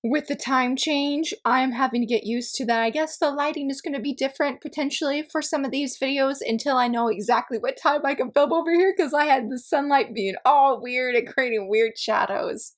With the time change, I'm having to get used to that. I guess the lighting is going to be different potentially for some of these videos until I know exactly what time I can film over here because I had the sunlight being all weird and creating weird shadows.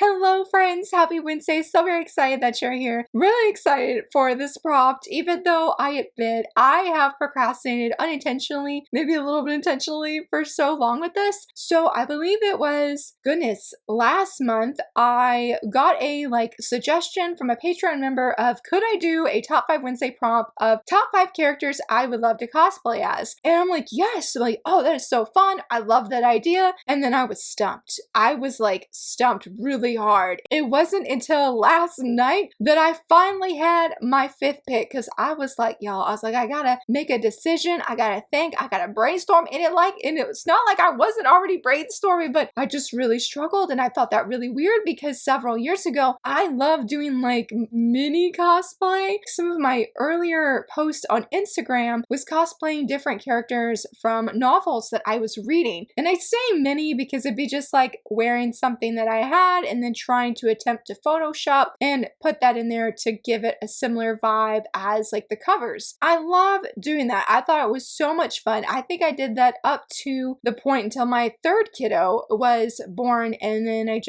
Hello friends, happy Wednesday. So very excited that you're here. Really excited for this prompt, even though I admit I have procrastinated unintentionally, maybe a little bit intentionally for so long with this. So I believe it was, goodness, last month I got a suggestion from a Patreon member of could I do a top 5 Wednesday prompt of top 5 characters I would love to cosplay as. And I'm like, yes, like, oh, that is so fun. I love that idea. And then I was stumped. I was like stumped really hard. It wasn't until last night that I finally had my 5th pick because I was like, y'all, I was like, I gotta make a decision. I gotta think. I gotta brainstorm. And it's not like I wasn't already brainstorming, but I just really struggled. And I felt that really weird because several years ago, I loved doing like mini cosplay. Some of my earlier posts on Instagram was cosplaying different characters from novels that I was reading. And I say mini because it'd be just like wearing something that I had and then trying to attempt to Photoshop and put that in there to give it a similar vibe as like the covers. I love doing that. I thought it was so much fun. I think I did that up to the point until my 3rd kiddo was born, and then I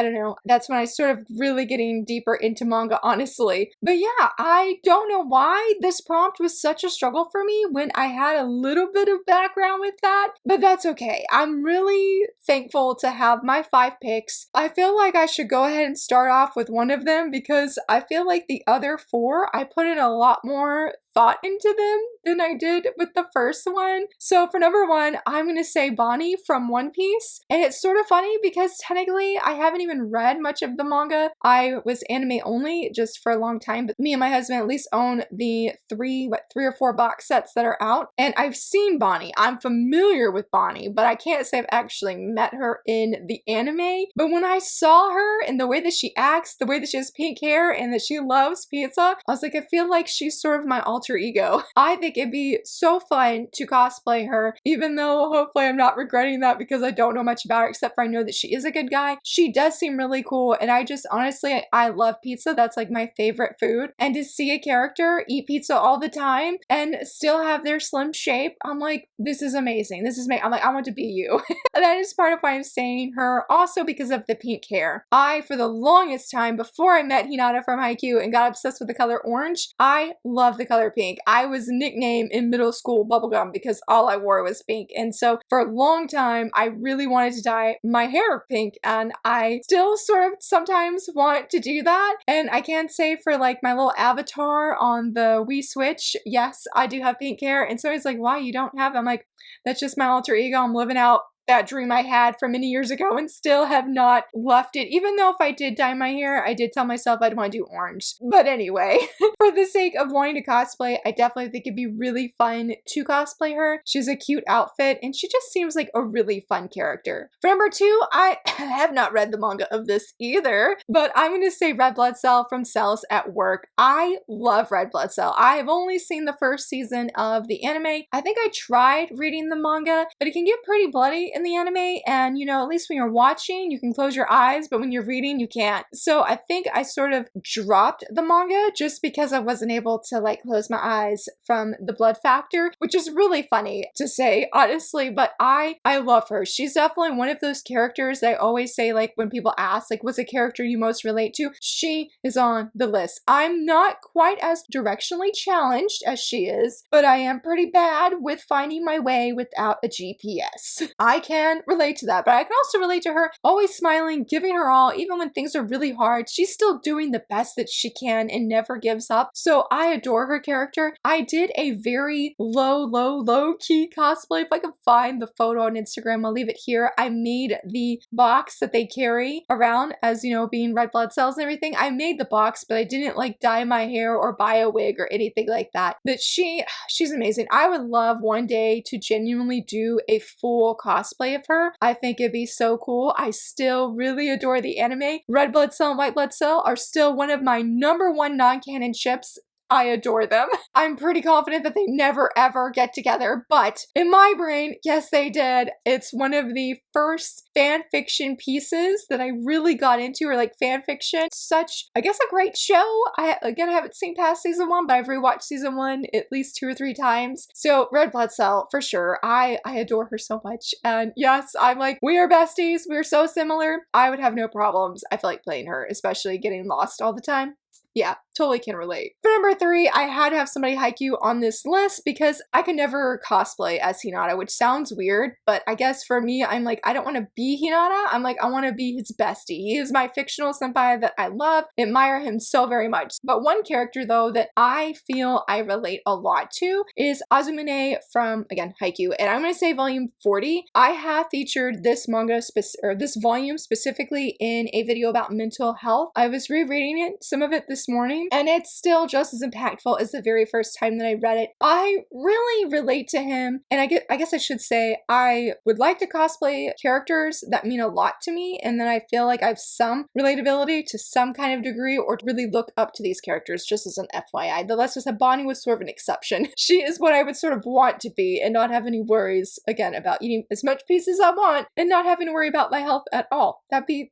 don't know, that's when I sort of really getting deeper into manga, honestly. But yeah, I don't know why this prompt was such a struggle for me when I had a little bit of background with that, but that's okay. I'm really thankful to have my 5 picks. I feel like I should go ahead and start off with one of them because I feel like the other 4, I put in a lot more thought into them than I did with the first one. So for number 1, I'm gonna say Bonnie from One Piece. And it's sort of funny because technically I haven't even read much of the manga. I was anime only just for a long time, but me and my husband at least own the 3 or 4 box sets that are out. And I've seen Bonnie. I'm familiar with Bonnie, but I can't say I've actually met her in the anime. But when I saw her and the way that she acts, the way that she has pink hair and that she loves pizza, I was like, I feel like she's sort of my alter ego. I think it'd be so fun to cosplay her, even though hopefully I'm not regretting that because I don't know much about her except for I know that she is a good guy. She does seem really cool, and I just honestly, I love pizza. That's like my favorite food. And to see a character eat pizza all the time and still have their slim shape, I'm like, this is amazing. This is me. I'm like, I want to be you. And that is part of why I'm saying her, also because of the pink hair. I, for the longest time, before I met Hinata from Haikyuu and got obsessed with the color orange, I love the color pink. I was nicknamed in middle school Bubblegum because all I wore was pink. And so for a long time, I really wanted to dye my hair pink, and I still sort of sometimes want to do that. And I can say for like my little avatar on the Wii Switch, yes, I do have pink hair. And so he's like, why you don't have it? I'm like, that's just my alter ego. I'm living out that dream I had from many years ago and still have not left it. Even though if I did dye my hair, I did tell myself I'd want to do orange. But anyway, for the sake of wanting to cosplay, I definitely think it'd be really fun to cosplay her. She's a cute outfit and she just seems like a really fun character. For number 2, I have not read the manga of this either, but I'm going to say Red Blood Cell from Cells at Work. I love Red Blood Cell. I have only seen the 1st season of the anime. I think I tried reading the manga, but it can get pretty bloody in the anime, and you know, at least when you're watching you can close your eyes, but when you're reading you can't. So I think I sort of dropped the manga just because I wasn't able to like close my eyes from the blood factor, which is really funny to say honestly, but I love her. She's definitely one of those characters I always say, like when people ask like what's a character you most relate to, she is on the list. I'm not quite as directionally challenged as she is, but I am pretty bad with finding my way without a GPS. I can relate to that, but I can also relate to her always smiling, giving her all, even when things are really hard. She's still doing the best that she can and never gives up. So I adore her character. I did a very low key cosplay. If I can find the photo on Instagram, I'll leave it here. I made the box that they carry around as, you know, being red blood cells and everything. I made the box, but I didn't like dye my hair or buy a wig or anything like that. But she's amazing. I would love one day to genuinely do a full cosplay of her. I think it'd be so cool. I still really adore the anime. Red Blood Cell and White Blood Cell are still one of my number 1 non-canon ships. I adore them. I'm pretty confident that they never ever get together, but in my brain, yes, they did. It's one of the first fan fiction pieces that I really got into, or like fan fiction. Such, I guess, a great show. I haven't seen past season 1, but I've rewatched season 1 at least 2 or 3 times. So Red Blood Cell, for sure. I adore her so much. And yes, I'm like, we are besties. We're so similar. I would have no problems, I feel like, playing her, especially getting lost all the time. Yeah, totally can relate. For number 3, I had to have somebody haiku on this list because I could never cosplay as Hinata, which sounds weird, but I guess for me, I'm like, I don't want to be Hinata. I'm like, I want to be his bestie. He is my fictional senpai that I love, admire him so very much. But one character, though, that I feel I relate a lot to is Azumine from, again, Haikyuu. And I'm going to say volume 40. I have featured this manga, or this volume specifically, in a video about mental health. I was rereading it, some of it this morning, and it's still just as impactful as the very first time that I read it. I really relate to him, and I guess I should say I would like to cosplay characters that mean a lot to me, and then I feel like I have some relatability to some kind of degree, or really look up to these characters, just as an FYI. Though let's just say Bonnie was sort of an exception. She is what I would sort of want to be and not have any worries, again, about eating as much pizza as I want and not having to worry about my health at all. That'd be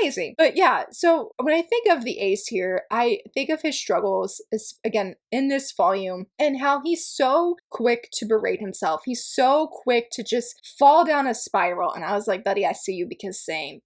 amazing. But yeah, so when I think of the ace here, I think of his struggles, again, in this volume, and how he's so quick to berate himself. He's so quick to just fall down a spiral. And I was like, buddy, I see you, because same.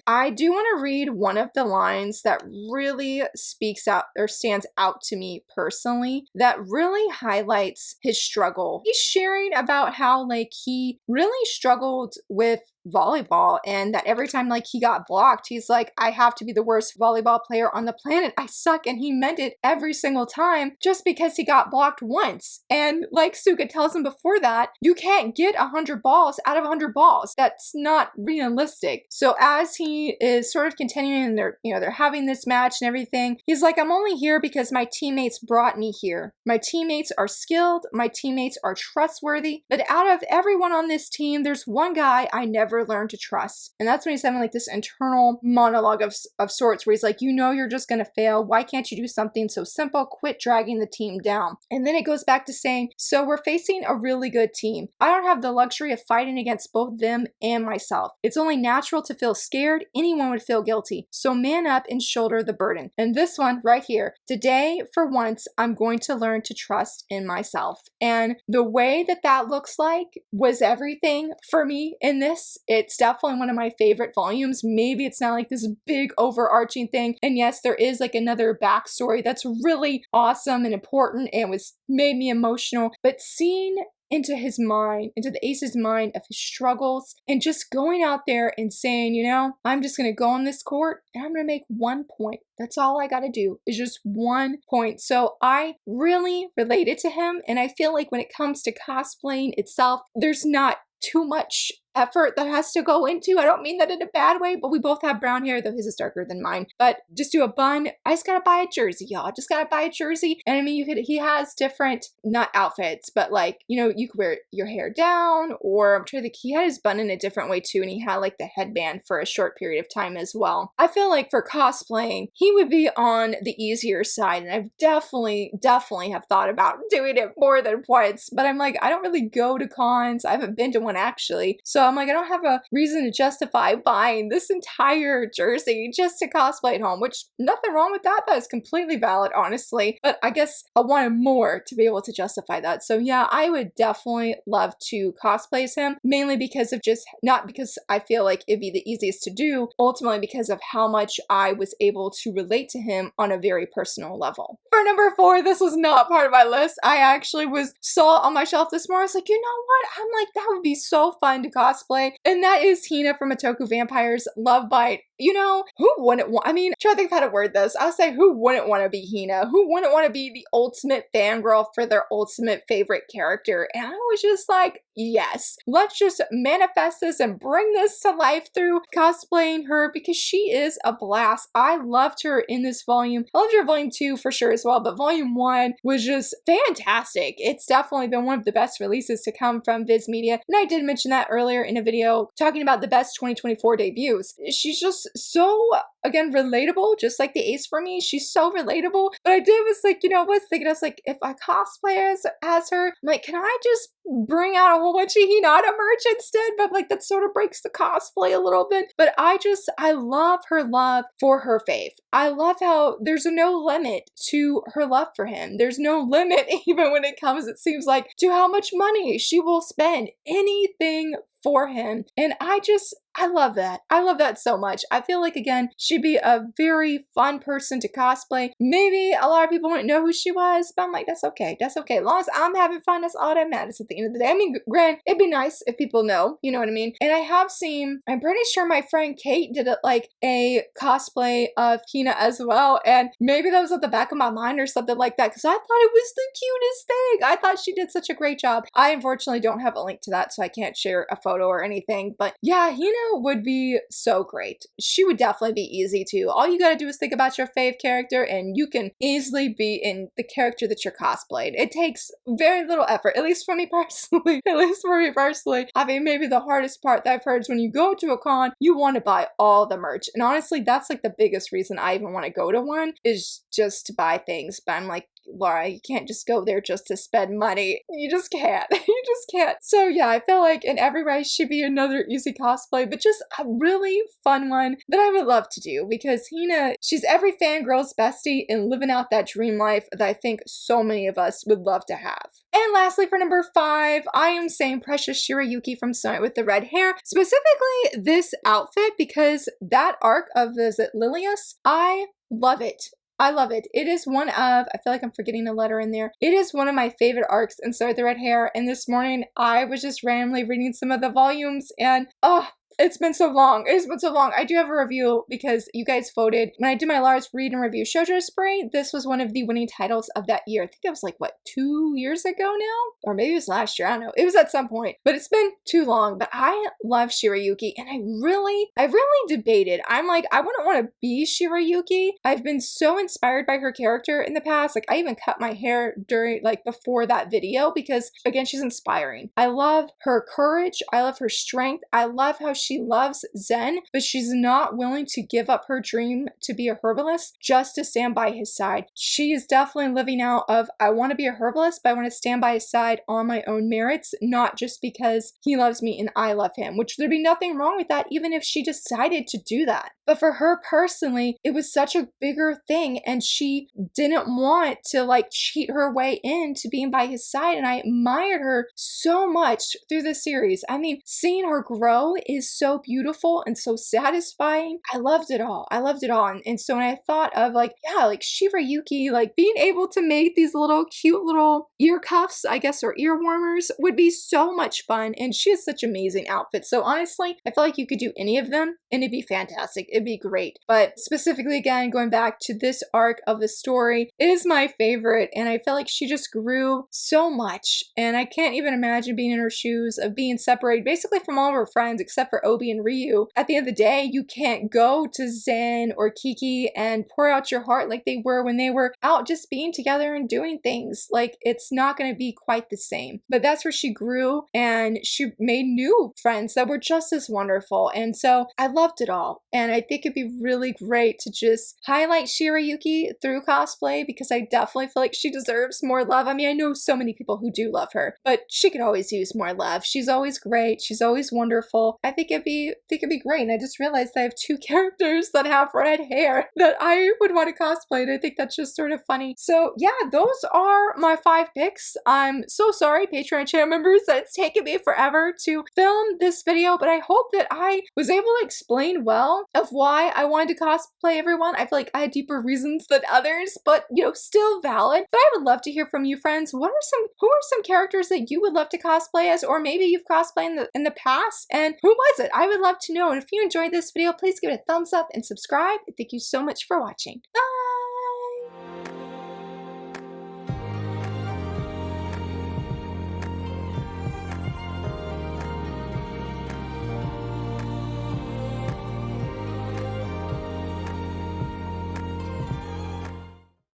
I do want to read one of the lines that really speaks out or stands out to me personally, that really highlights his struggle. He's sharing about how like he really struggled with volleyball, and that every time like he got blocked, he's like, I have to be the worst volleyball player on the planet. I suck. And he meant it every single time, just because he got blocked once. And like Suga tells him before that, you can't get 100 balls out of 100 balls. That's not realistic. So as he is sort of continuing, and they're having this match and everything, he's like, I'm only here because my teammates brought me here. My teammates are skilled. My teammates are trustworthy. But out of everyone on this team, there's one guy I never learned to trust. And that's when he's having like this internal monologue of sorts, where he's like, you're just gonna fail. Why can't you do something so simple? Quit dragging the team down. And then it goes back to saying, so we're facing a really good team. I don't have the luxury of fighting against both them and myself. It's only natural to feel scared. Anyone would feel guilty. So man up and shoulder the burden. And this one right here, today, for once, I'm going to learn to trust in myself. And the way that looks like was everything for me in this. It's definitely one of my favorite volumes. Maybe it's not like this big overarching thing. And yes, there is like another backstory that's really awesome and important and made me emotional. But seeing into his mind, into the ace's mind of his struggles, and just going out there and saying, I'm just going to go on this court and I'm going to make 1 point. That's all I got to do, is just 1 point. So I really related to him. And I feel like when it comes to cosplaying itself, there's not too much effort that has to go into. I don't mean that in a bad way, but we both have brown hair, though his is darker than mine. But just do a bun. I just gotta buy a jersey, y'all. Just gotta buy a jersey. And I mean, he has different, not outfits, but like, you could wear your hair down, or I'm trying to think, he had his bun in a different way too, and he had like the headband for a short period of time as well. I feel like for cosplaying, he would be on the easier side, and I've definitely have thought about doing it more than once, but I'm like, I don't really go to cons. I haven't been to one actually. So I'm like, I don't have a reason to justify buying this entire jersey just to cosplay at home, which nothing wrong with that. That is completely valid, honestly. But I guess I wanted more to be able to justify that. So yeah, I would definitely love to cosplay as him, mainly because of not because I feel like it'd be the easiest to do, ultimately because of how much I was able to relate to him on a very personal level. For number 4, this was not part of my list. I actually saw on my shelf this morning. I was like, you know what? I'm like, that would be so fun to cosplay. And that is Hina from Otoku Vampires Love Bite. Who wouldn't want, I'm trying to think of how to word this. I'll say, who wouldn't want to be Hina? Who wouldn't want to be the ultimate fangirl for their ultimate favorite character? And I was just like, yes, let's just manifest this and bring this to life through cosplaying her, because she is a blast. I loved her in this volume. I loved her in volume 2 for sure as well, but volume 1 was just fantastic. It's definitely been one of the best releases to come from Viz Media. And I did mention that earlier in a video talking about the best 2024 debuts. She's just so, again, relatable, just like the Ace for me. She's so relatable. But I did was like, I was thinking, I was like, if I cosplay as her, I'm like, can I just bring out a whole bunch of Hinata merch instead? But like, that sort of breaks the cosplay a little bit. But I love her love for her fave. I love how there's no limit to her love for him. There's no limit, even when it comes, it seems like, to how much money she will spend. Anything for him. And I love that. I love that so much. I feel like, again, she'd be a very fun person to cosplay. Maybe a lot of people wouldn't know who she was, but I'm like, that's okay. That's okay. As long as I'm having fun, that's all that matters at the end of the day. I mean, granted, it'd be nice if people know, you know what I mean? And I have seen, I'm pretty sure my friend Kate did it like a cosplay of Hina as well. And maybe that was at the back of my mind or something like that, because I thought it was the cutest thing. I thought she did such a great job. I unfortunately don't have a link to that, so I can't share a photo or anything. But yeah, Hina would be so great. She would definitely be easy too. All you gotta do is think about your fave character and you can easily be in the character that you're cosplaying. It takes very little effort, at least for me personally. At least for me personally. I mean, maybe the hardest part that I've heard is when you go to a con, you want to buy all the merch. And honestly, that's like the biggest reason I even want to go to one, is just to buy things. But I'm like, Laura, you can't just go there just to spend money. You just can't. You just can't. So yeah, I feel like in every way should be another easy cosplay, but just a really fun one that I would love to do, because Hina, she's every fangirl's bestie in living out that dream life that I think so many of us would love to have. And lastly, for number 5, I am saying Precious Shirayuki from Sonic with the red hair. Specifically this outfit, because that arc of, is it Lilius? I love it. I love it. It is one of, I feel like I'm forgetting a letter in there. It is one of my favorite arcs in Sonic with the Red Hair. And this morning I was just randomly reading some of the volumes and oh, it's been so long. It's been so long. I do have a review because you guys voted. When I did my Lars read and review Shoujo Spray, this was one of the winning titles of that year. I think it was like, what, 2 years ago now? Or maybe it was last year. I don't know. It was at some point. But it's been too long. But I love Shirayuki. And I really debated. I'm like, I wouldn't want to be Shirayuki. I've been so inspired by her character in the past. Like, I even cut my hair during, like, before that video because, again, she's inspiring. I love her courage. I love her strength. I love how she loves Zen, but she's not willing to give up her dream to be a herbalist just to stand by his side. She is definitely living out of, I want to be a herbalist, but I want to stand by his side on my own merits, not just because he loves me and I love him, which there'd be nothing wrong with that even if she decided to do that. But for her personally, it was such a bigger thing and she didn't want to like cheat her way into being by his side, and I admired her so much through the series. I mean, seeing her grow is so beautiful and so satisfying. I loved it all. I loved it all. And so when I thought of like, yeah, like Shirayuki, like being able to make these little cute little ear cuffs, I guess, or ear warmers would be so much fun. And she has such amazing outfits. So honestly, I feel like you could do any of them and it'd be fantastic. It'd be great. But specifically, again, going back to this arc of the story is my favorite. And I feel like she just grew so much. And I can't even imagine being in her shoes of being separated basically from all of her friends except for Obi and Ryu. At the end of the day, you can't go to Zen or Kiki and pour out your heart like they were when they were out just being together and doing things. Like, it's not going to be quite the same. But that's where she grew and she made new friends that were just as wonderful. And so I loved it all. And I think it'd be really great to just highlight Shirayuki through cosplay because I definitely feel like she deserves more love. I mean, I know so many people who do love her, but she could always use more love. She's always great. She's always wonderful. I think it'd be great. And I just realized I have 2 characters that have red hair that I would want to cosplay. And I think that's just sort of funny. So yeah, those are my 5 picks. I'm so sorry, Patreon channel members, that it's taken me forever to film this video, but I hope that I was able to explain well of why I wanted to cosplay everyone. I feel like I had deeper reasons than others, but you know, still valid. But I would love to hear from you, friends. Who are some characters that you would love to cosplay as, or maybe you've cosplayed in the past, and who was it? I would love to know. And if you enjoyed this video, please give it a thumbs up and subscribe. Thank you so much for watching. Bye!